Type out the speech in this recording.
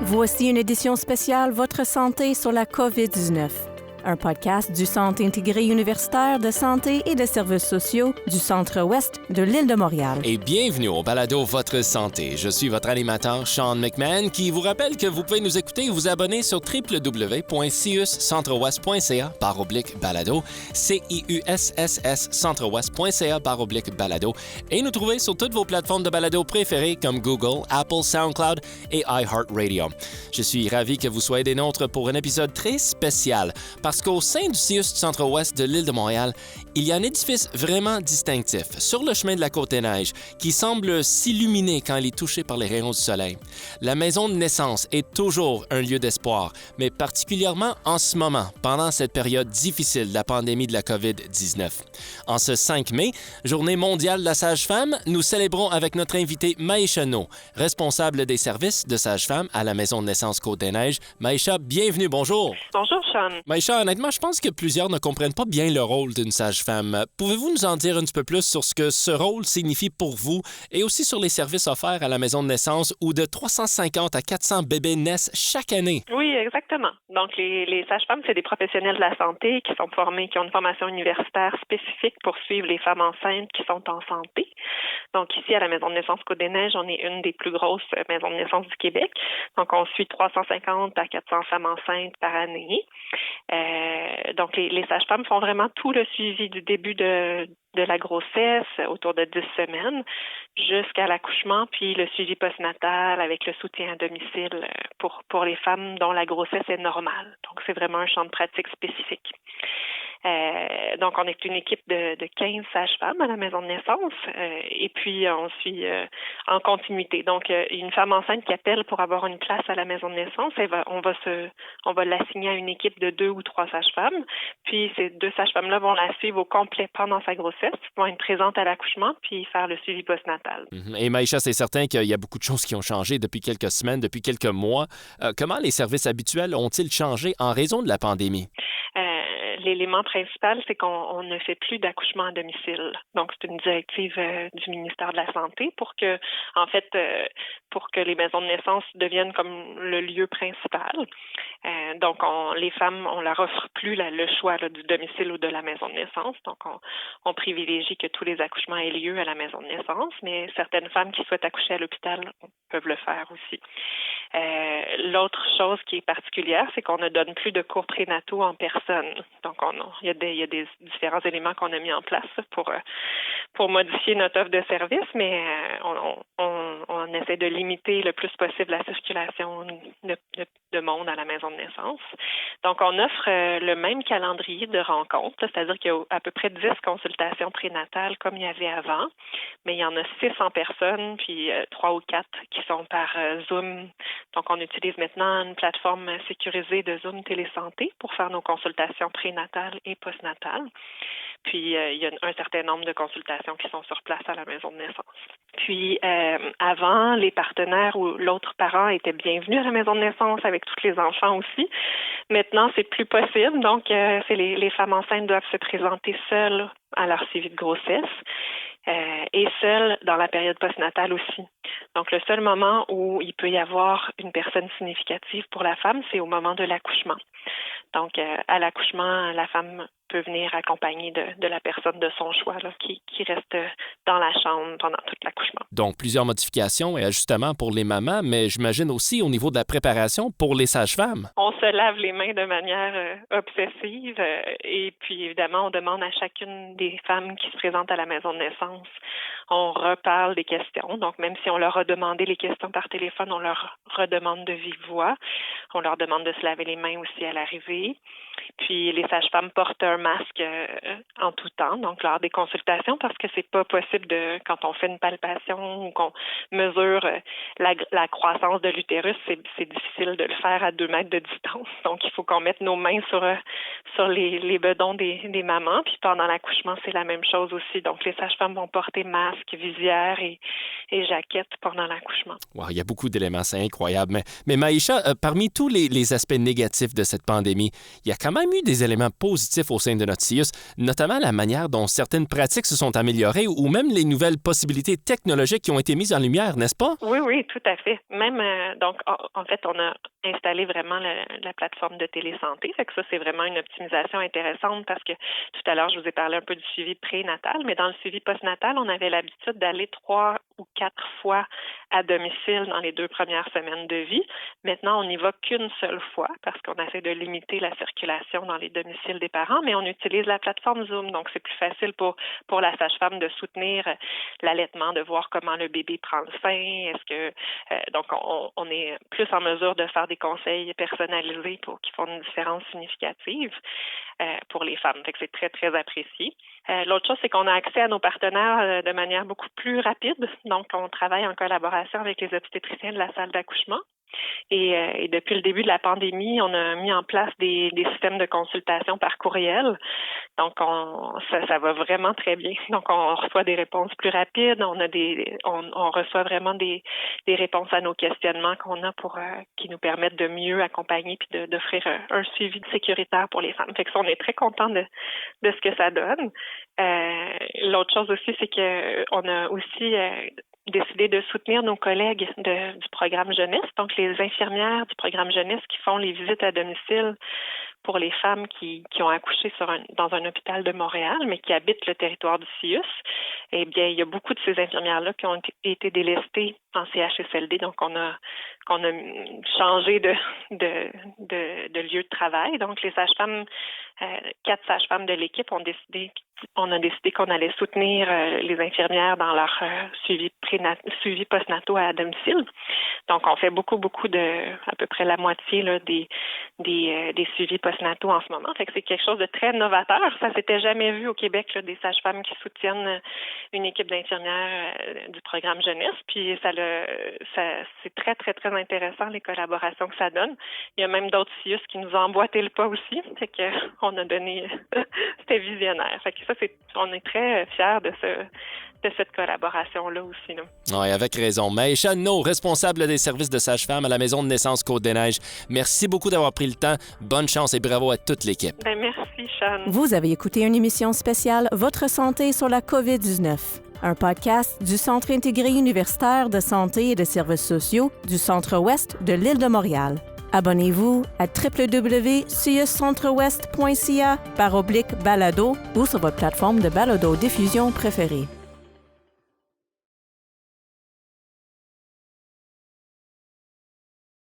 Voici une édition spéciale Votre santé sur la COVID-19, un podcast du Centre intégré universitaire de santé et de services sociaux du Centre-Ouest de l'île de Montréal. Et bienvenue au balado Votre santé. Je suis votre animateur Sean McMahon qui vous rappelle que vous pouvez nous écouter et vous abonner sur www.ciuscentreouest.ca/balado, CIUSSS centreouest.ca/balado et nous trouver sur toutes vos plateformes de balado préférées comme Google, Apple, SoundCloud et iHeartRadio. Je suis ravi que vous soyez des nôtres pour un épisode très spécial parce qu'au sein du CIUS du Centre-Ouest de l'île de Montréal, il y a un édifice vraiment distinctif sur le chemin de la Côte-des-Neiges qui semble s'illuminer quand il est touché par les rayons du soleil. La maison de naissance est toujours un lieu d'espoir, mais particulièrement en ce moment, pendant cette période difficile de la pandémie de la COVID-19. En ce 5 mai, journée mondiale de la sage-femme, nous célébrons avec notre invitée Maïcha No, responsable des services de sage-femme à la maison de naissance Côte-des-Neiges. Maïcha, bienvenue, bonjour. Bonjour, Sean. Maïcha, honnêtement, je pense que plusieurs ne comprennent pas bien le rôle d'une sage-femme. Pouvez-vous nous en dire un petit peu plus sur ce que ce rôle signifie pour vous et aussi sur les services offerts à la maison de naissance où de 350 à 400 bébés naissent chaque année? Oui, exactement. Donc, les sages-femmes, c'est des professionnels de la santé qui sont formés, qui ont une formation universitaire spécifique pour suivre les femmes enceintes qui sont en santé. Donc, ici, à la maison de naissance Côte-des-Neiges, on est une des plus grosses maisons de naissance du Québec. Donc, on suit 350 à 400 femmes enceintes par année. Donc, les sages-femmes font vraiment tout le suivi du début de la grossesse, autour de 10 semaines, jusqu'à l'accouchement, puis le suivi postnatal avec le soutien à domicile pour les femmes dont la grossesse est normale. Donc, c'est vraiment un champ de pratique spécifique. Donc, on est une équipe de 15 sages-femmes à la maison de naissance et puis on suit en continuité. Donc, une femme enceinte qui appelle pour avoir une place à la maison de naissance, on va l'assigner à une équipe de 2 ou 3 sages-femmes. Puis, ces 2 sages-femmes-là vont la suivre au complet pendant sa grossesse, vont être présentes à l'accouchement puis faire le suivi postnatal. Et Maïcha, c'est certain qu'il y a beaucoup de choses qui ont changé depuis quelques semaines, depuis quelques mois. Comment les services habituels ont-ils changé en raison de la pandémie? L'élément principal, c'est qu'on ne fait plus d'accouchement à domicile. Donc, c'est une directive du ministère de la Santé pour que les maisons de naissance deviennent comme le lieu principal. Donc, les femmes, on leur offre plus le choix du domicile ou de la maison de naissance. Donc, on privilégie que tous les accouchements aient lieu à la maison de naissance, mais certaines femmes qui souhaitent accoucher à l'hôpital peuvent le faire aussi. L'autre chose qui est particulière, c'est qu'on ne donne plus de cours prénataux en personne. Donc, il y a des différents éléments qu'on a mis en place pour modifier notre offre de service, mais on essaie de limiter le plus possible la circulation de monde à la maison de naissance. Donc, on offre le même calendrier de rencontres, c'est-à-dire qu'il y a à peu près 10 consultations prénatales comme il y avait avant, mais il y en a 6 en personne, puis 3 ou 4 qui sont par Zoom. Donc, on utilise maintenant une plateforme sécurisée de Zoom Télésanté pour faire nos consultations prénatales et postnatales. Puis, il y a un certain nombre de consultations qui sont sur place à la maison de naissance. Puis, avant, les partenaires ou l'autre parent étaient bienvenus à la maison de naissance avec tous les enfants aussi. Maintenant, c'est plus possible. Donc, c'est les femmes enceintes doivent se présenter seules à leur suivi de grossesse et seules dans la période postnatale aussi. Donc, le seul moment où il peut y avoir une personne significative pour la femme, c'est au moment de l'accouchement. Donc, à l'accouchement, la femme peut venir accompagnée de la personne de son choix qui reste dans la chambre pendant tout l'accouchement. Donc, plusieurs modifications et ajustements pour les mamans, mais j'imagine aussi au niveau de la préparation pour les sages-femmes. On se lave les mains de manière obsessive et puis, évidemment, on demande à chacune des femmes qui se présentent à la maison de naissance, on reparle des questions. Donc, même si on leur a demandé les questions par téléphone, on leur redemande de vive voix. On leur demande de se laver les mains aussi à l'arrivée. Puis, les sages-femmes portent un masque en tout temps, donc lors des consultations, parce que c'est pas possible quand on fait une palpation ou qu'on mesure la croissance de l'utérus, c'est difficile de le faire à 2 mètres de distance. Donc, il faut qu'on mette nos mains sur les bedons des mamans. Puis, pendant l'accouchement, c'est la même chose aussi. Donc, les sages-femmes vont porter masque, visière et jaquette pendant l'accouchement. Wow, il y a beaucoup d'éléments, c'est incroyable. Mais Maïcha, parmi tous les aspects négatifs de cette pandémie, il y a quand même même eu des éléments positifs au sein de notre CIUS, notamment la manière dont certaines pratiques se sont améliorées ou même les nouvelles possibilités technologiques qui ont été mises en lumière, n'est-ce pas? Oui, tout à fait. Même, donc, en fait, on a installé vraiment la plateforme de télésanté. Fait que ça, c'est vraiment une optimisation intéressante parce que tout à l'heure, je vous ai parlé un peu du suivi prénatal, mais dans le suivi postnatal, on avait l'habitude d'aller 3 ou 4 fois à domicile dans les 2 premières semaines de vie. Maintenant, on n'y va qu'une seule fois parce qu'on essaie de limiter la circulation dans les domiciles des parents, mais on utilise la plateforme Zoom, donc c'est plus facile pour la sage-femme de soutenir l'allaitement, de voir comment le bébé prend le sein. Est-ce que donc on est plus en mesure de faire des conseils personnalisés qui font une différence significative pour les femmes. Fait que c'est très, très apprécié. L'autre chose, c'est qu'on a accès à nos partenaires de manière beaucoup plus rapide. Donc, on travaille en collaboration avec les obstétriciens de la salle d'accouchement. Et depuis le début de la pandémie, on a mis en place des systèmes de consultation par courriel. Donc, ça va vraiment très bien. Donc, on reçoit des réponses plus rapides. On reçoit vraiment des réponses à nos questionnements qu'on a qui nous permettent de mieux accompagner puis d'offrir un suivi sécuritaire pour les femmes. Fait que ça, on est très content de ce que ça donne. L'autre chose aussi, c'est que on a aussi décidé de soutenir nos collègues du programme jeunesse, donc les infirmières du programme jeunesse qui font les visites à domicile pour les femmes qui ont accouché dans un hôpital de Montréal, mais qui habitent le territoire du CIUS. Eh bien, il y a beaucoup de ces infirmières-là qui ont été délestées en CHSLD, donc on a changé de lieu de travail. Donc, les sages-femmes, 4 sages-femmes de l'équipe on a décidé qu'on allait soutenir les infirmières dans leur suivi postnataux à domicile. Donc, on fait beaucoup à peu près la moitié là, des suivis postnataux en ce moment. Fait que c'est quelque chose de très novateur. Ça s'était jamais vu au Québec, là, des sages-femmes qui soutiennent une équipe d'infirmières du programme jeunesse. Puis c'est très, très, très intéressant les collaborations que ça donne. Il y a même d'autres CIUS qui nous ont emboîté le pas aussi. Fait que on a donné c'était visionnaire. Fait que ça, on est très fiers de cette collaboration-là aussi. Oui, avec raison. Maïcha No, responsable des services de sage-femme à la Maison de naissance Côte-des-Neiges. Merci beaucoup d'avoir pris le temps. Bonne chance et bravo à toute l'équipe. Merci, Sean. Vous avez écouté une émission spéciale Votre santé sur la COVID-19, un podcast du Centre intégré universitaire de santé et de services sociaux du Centre-Ouest de l'île de Montréal. Abonnez-vous à www.ciuscentreouest.ca/balado ou sur votre plateforme de balado-diffusion préférée.